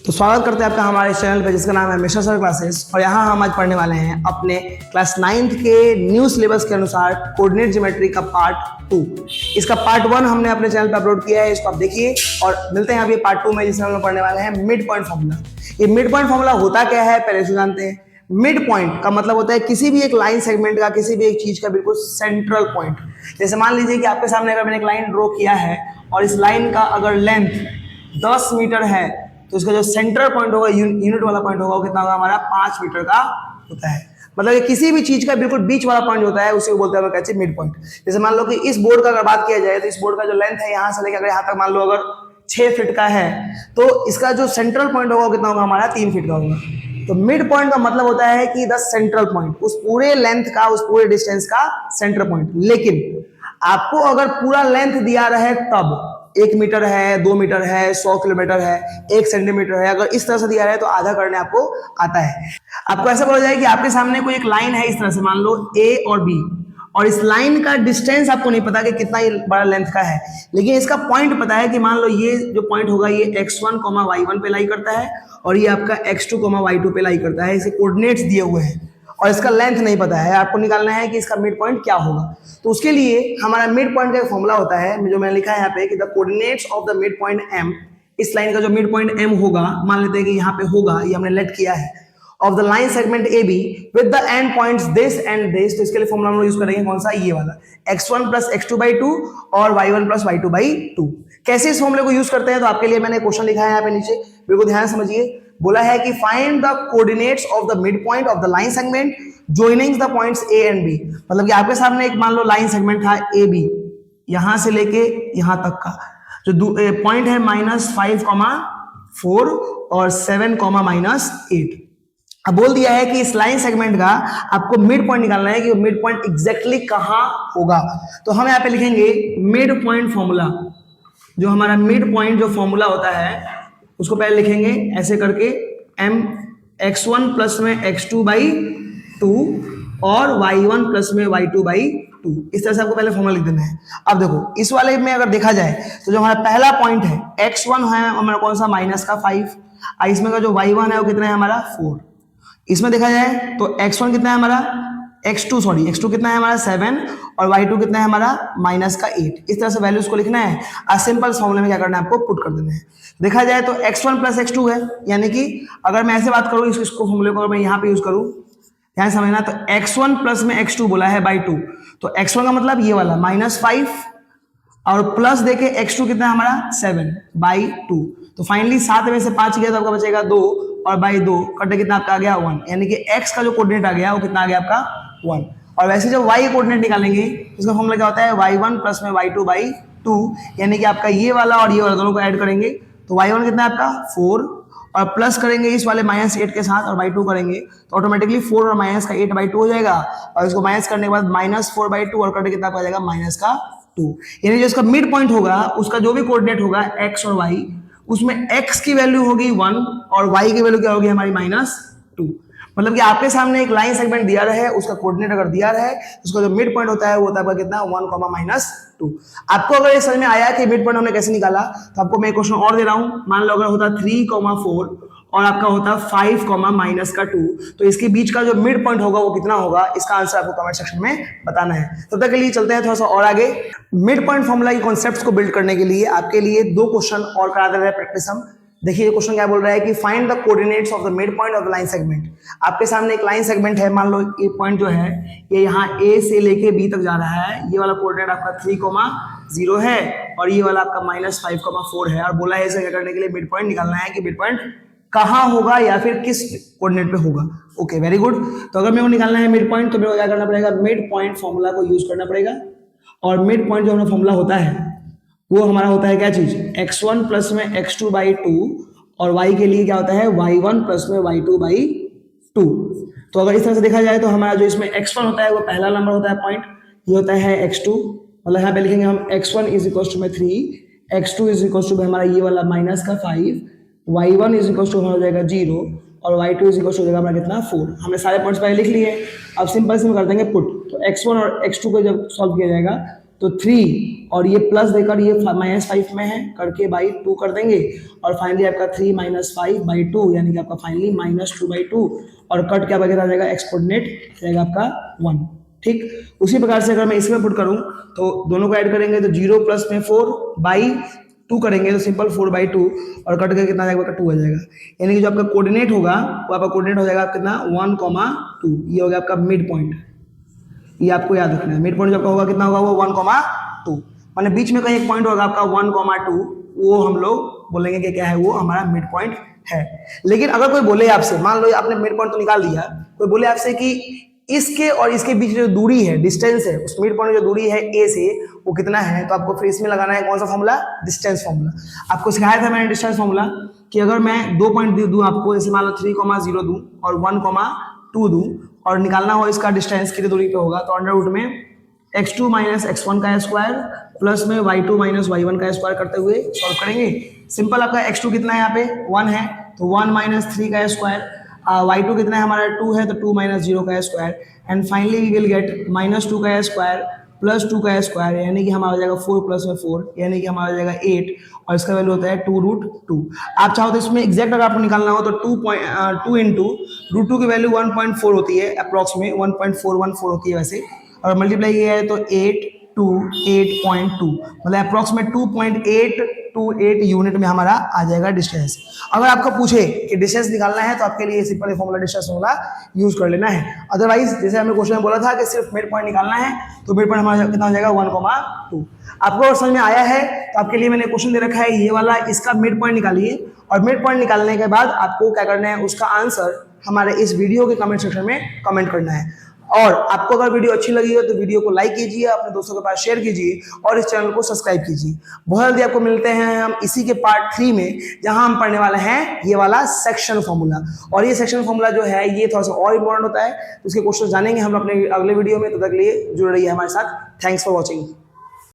तो स्वागत करते हैं आपका हमारे इस चैनल पे जिसका नाम है मिश्रा सर क्लासेस। और यहाँ हम आज पढ़ने वाले हैं अपने क्लास 9th के न्यू सिलेबस के अनुसार कोऑर्डिनेट ज्योमेट्री का पार्ट 2। इसका पार्ट 1 हमने अपने चैनल पे अपलोड किया है, इसको आप देखिए और मिलते हैं अभी पार्ट 2 में, जिसमें हम लोग पढ़ने वाले हैं मिड पॉइंट फॉर्मूला। ये मिड पॉइंट फॉर्मूला होता क्या है पहले से जानते हैं। मिड पॉइंट का मतलब होता है किसी भी एक लाइन सेगमेंट का, किसी भी एक चीज का बिल्कुल सेंट्रल पॉइंट। जैसे मान लीजिए कि आपके सामने अगर मैंने एक लाइन ड्रॉ किया है और इस लाइन का अगर लेंथ 10 मीटर है तो इसका जो सेंटर पॉइंट होगा, यूनिट वाला पॉइंट होगा, वो कितना होगा हमारा 5 मीटर का होता है। मतलब कि किसी भी चीज का बिल्कुल बीच वाला पॉइंट होता है, उसी को बोलते हैं कहते हैं मिड पॉइंट। जैसे मान लो कि इस बोर्ड का अगर बात किया जाए तो इस बोर्ड का जो लेंथ है यहाँ से लेकर अगर यहाँ तक मान लो अगर 6 फीट का है तो इसका जो सेंट्रल पॉइंट होगा कितना होगा हमारा 3 फीट का होगा। तो मिड पॉइंट का मतलब होता है कि द सेंट्रल पॉइंट, उस पूरे लेंथ का, उस पूरे डिस्टेंस का सेंटर पॉइंट। लेकिन आपको अगर पूरा लेंथ दिया रहे तब 1 मीटर है, 2 मीटर है, 100 किलोमीटर है, 1 सेंटीमीटर है, अगर इस तरह से दिया रहे तो आधा करने आपको आता है। आपको ऐसा बोला जाए कि आपके सामने कोई एक लाइन है इस तरह से, मान लो A और B, और इस लाइन का डिस्टेंस आपको नहीं पता कि कितना ये बड़ा लेंथ का है, लेकिन इसका पॉइंट पता है कि मान लो ये जो पॉइंट होगा ये x1, y1 पे लाई करता है और ये आपका x2, y2 पे लाई करता है। इसे कोऑर्डिनेट्स दिए हुए हैं और इसका लेंथ नहीं पता है, आपको निकालना है कि इसका मिड पॉइंट क्या होगा। तो उसके लिए हमारा मिड पॉइंट का एक फॉर्मूला होता है जो मैंने लिखा है यहाँ पे कि the coordinates of the mid point m, इस लाइन का जो मिड पॉइंट m होगा, मान लेते हैं कि यहाँ पे होगा, ये हमने लेट किया है, of the line segment AB with the end points this and this. तो इसके लिए फॉर्मूला हम लोग यूज करेंगे कौन सा, ये वाला, x1 प्लस x2/2 और y1 प्लस y2/2। कैसे इस फॉर्मूले को यूज करते हैं, तो आपके लिए मैंने क्वेश्चन लिखा है यहाँ पे नीचे, बिल्कुल ध्यान समझिए। बोला है कि find the coordinates of the mid point of the line segment joining the points A and B। मतलब कि आपके सामने एक मान लो लाइन सेगमेंट था AB, यहां से लेके यहां तक का जो पॉइंट है -5,4 और 7,-8। अब बोल दिया है कि इस लाइन सेगमेंट का आपको मिड पॉइंट निकालना है कि वो मिड पॉइंट एग्जैक्टली कहां होगा। तो हम यहाँ पे लिखेंगे मिड पॉइंट फॉर्मूला। जो हमारा मिड पॉइंट जो फॉर्मूला होता है उसको पहले लिखेंगे ऐसे करके, m x1 प्लस में x2/2 और y1 प्लस में y2/2। इस तरह से आपको पहले फॉर्मूला लिख देना है। अब देखो इस वाले में अगर देखा जाए तो जो हमारा पहला पॉइंट है x1 है हमारा कौन सा, -5, इसमें का जो y1 है वो कितना है हमारा 4। इसमें देखा जाए तो x1 कितना है हमारा, x2 कितना है हमारा 7 और y2 कितना है हमारा -8। इस तरह से वैल्यूज को लिखना है और सिंपल फॉर्मूले में क्या करना है आपको पुट कर देना है। देखा जाए तो x1 प्लस x2 है, यानी कि अगर मैं ऐसे बात करूं इसको फॉर्मूले को अगर मैं यहाँ पे यूज करूं, ध्यान समझना, तो x1 प्लस में x2 बोला है /2, तो x1 का मतलब ये वाला -5 और प्लस देके x2 कितना है हमारा 7/2। तो फाइनली 7 में से 5 गया तो आपका बचेगा 2 और /2 कटे कितना आपका आ गया 1, यानी कि x का जो कोऑर्डिनेट आ गया वो कितना आ गया आपका 1। और वैसे जब y कोऑर्डिनेट निकालेंगे इसका फॉर्मूला क्या होता है, y1 प्लस में y2/2, यानी कि आपका ये वाला और ये वाला दोनों को ऐड करेंगे तो y1 कितना है आपका 4 और प्लस करेंगे इस वाले -8 के साथ और /2 करेंगे तो ऑटोमेटिकली 4 और -8/2 हो जाएगा और इसको माइनस करने के बाद -4/2 और कटे कितना आ जाएगा -2। यानी जो इसका मिड पॉइंट होगा उसका जो भी कोऑर्डिनेट होगा x और y, उसमें x की वैल्यू होगी 1 और y की वैल्यू क्या होगी हमारी -2। मतलब कि आपके सामने एक लाइन सेगमेंट दिया रहे, उसका कोऑर्डिनेट अगर दिया रहे, उसका जो मिड पॉइंट होता है वो होता है कितना 1, -2। आपको अगर ये समझ में आया कि मिड पॉइंट हमने कैसे निकाला तो आपको मैं एक क्वेश्चन और दे रहा हूं। मान लो अगर होता 3,4 और आपका होता 5, -2, तो इसके बीच का जो मिड पॉइंट होगा वो कितना होगा, इसका आंसर आपको कमेंट सेक्शन में बताना है। तब तक के लिए चलते हैं थोड़ा सा और आगे। मिड पॉइंट फॉर्मूला के कॉन्सेप्ट्स को बिल्ड करने के लिए आपके लिए 2 क्वेश्चन और करा दे रहे हैं प्रैक्टिस हम। देखिए क्वेश्चन क्या बोल रहा है कि find the coordinates of the mid point of the line segment. आपके सामने एक लाइन सेगमेंट है, मान लो ये पॉइंट जो है ये यहाँ A से लेके B तक जा रहा है, ये वाला कोऑर्डिनेट आपका 3,0 है और ये वाला आपका -5,4 है, और बोला है इसे क्या करने के लिए मिड पॉइंट निकालना है कि मिड पॉइंट कहाँ होगा या फिर किस कोऑर्डिनेट पे होगा। Okay very good. तो अगर मेरे को निकालना है मिड पॉइंट तो मेरे को क्या करना पड़ेगा, मिड पॉइंट फॉर्मूला को यूज करना पड़ेगा। और मिड पॉइंट जो हमारा फॉर्मूला होता है वो हमारा होता है क्या चीज, x1 प्लस में x2/2 और y के लिए क्या होता है y1 प्लस में y2/2। तो अगर इस तरह से देखा जाए तो हमारा जो इसमें x1 होता है वो पहला नंबर होता है पॉइंट, ये होता है x2, मतलब यहाँ पे लिखेंगे हम x1 = 3, x2 = हमारा ये वाला -5, y1 = हो जाएगा 0 और y2 = हो जाएगा हमारा कितना 4। हमने सारे पॉइंट्स पहले लिख लिए। अब सिंपल से कर देंगे पुट। तो x1 और x2 को जब सॉल्व किया जाएगा तो 3 और ये प्लस देकर ये -5 में है करके बाई 2 कर देंगे और फाइनली आपका 3 - 5/2 यानी कि आपका फाइनली -2/2 और कट क्या वगैरह रहेगा एक्स कोऑर्डिनेट रहेगा आपका 1। ठीक, उसी प्रकार से अगर मैं इसमें पुट करूं तो दोनों को ऐड करेंगे तो 0 प्लस में 4/2 करेंगे तो सिंपल 4/2 और कट के कितना जाएगा 2 आ जाएगा। यानी कि जो आपका कोऑर्डिनेट होगा वो आपका कोऑर्डिनेट हो जाएगा कितना 1,2। ये हो गया आपका मिड पॉइंट, ये आपको याद रखना है। मिड पॉइंट जो आपका होगा कितना होगा वो 1,2, माने बीच में कहीं एक पॉइंट होगा आपका 1,2, वो हम लोग बोलेंगे कि क्या है वो हमारा मिड पॉइंट है। लेकिन अगर कोई बोले आपसे, मान लो आपने मिड पॉइंट तो निकाल दिया, कोई बोले आपसे कि इसके और इसके बीच जो दूरी है, डिस्टेंस है, उस मिड पॉइंट जो दूरी है ए से वो कितना है, तो आपको फिर इसमें लगाना है कौन सा फॉर्मूला, डिस्टेंस फॉर्मूला। आपको सिखाया था मैंने डिस्टेंस फॉर्मूला कि अगर मैं 2 पॉइंट दूं आपको, जैसे मान लो 3,0 दूं और 1,2 दूं और निकालना हो इसका डिस्टेंस कितनी दूरी पे होगा, तो अंडर रूट में x2 - x1 का स्क्वायर प्लस में y2 - y1 का स्क्वायर करते हुए सॉल्व करेंगे। सिंपल आपका x2 कितना है यहाँ पे 1 है तो 1 - 3 का स्क्वायर, y2 कितना है हमारा 2 है तो 2 - 0 का square and finally we will get -2 का स्क्वायर प्लस 2 का स्क्वायर यानी कि हमारा हो जाएगा 4 प्लस में 4 यानी कि हमारा हो जाएगा 8 और इसका वैल्यू होता है 2√2। आप चाहो तो इसमें एग्जैक्ट अगर आपको निकालना हो तो 2 इंटू √2 की वैल्यू 1.4 होती है, अप्रॉक्स में 1.414 होती है वैसे, और मल्टीप्लाई किया है तो 8 मतलब अप्रॉक्सीमेट 2.828 यूनिट में हमारा आ जाएगा डिस्टेंस। अगर आपको पूछे कि डिस्टेंस निकालना है तो आपके लिए simple formula distance formula use कर लेना है। अदरवाइज जैसे हमने क्वेश्चन में बोला था कि सिर्फ मिड पॉइंट निकालना है तो मिड पॉइंट हमारा कितना हो जाएगा 1,2। आपको अगर समझ में आया है तो आपके लिए मैंने क्वेश्चन दे रखा है ये वाला, इसका मिड पॉइंट निकालिए और मिड पॉइंट निकालने के बाद आपको क्या करना है, उसका आंसर हमारे इस वीडियो के कमेंट सेक्शन में कमेंट करना है। और आपको अगर वीडियो अच्छी लगी हो तो वीडियो को लाइक कीजिए, अपने दोस्तों के पास शेयर कीजिए और इस चैनल को सब्सक्राइब कीजिए। बहुत जल्दी आपको मिलते हैं हम इसी के पार्ट 3 में, जहां हम पढ़ने वाले हैं ये वाला सेक्शन फॉर्मूला। और ये सेक्शन फॉर्मूला जो है ये थोड़ा सा और इंपॉर्टेंट होता है, तो उसके क्वेश्चन जानेंगे हम अपने अगले वीडियो में। तब तक के लिए जुड़े रहिए हमारे साथ। Thanks for watching.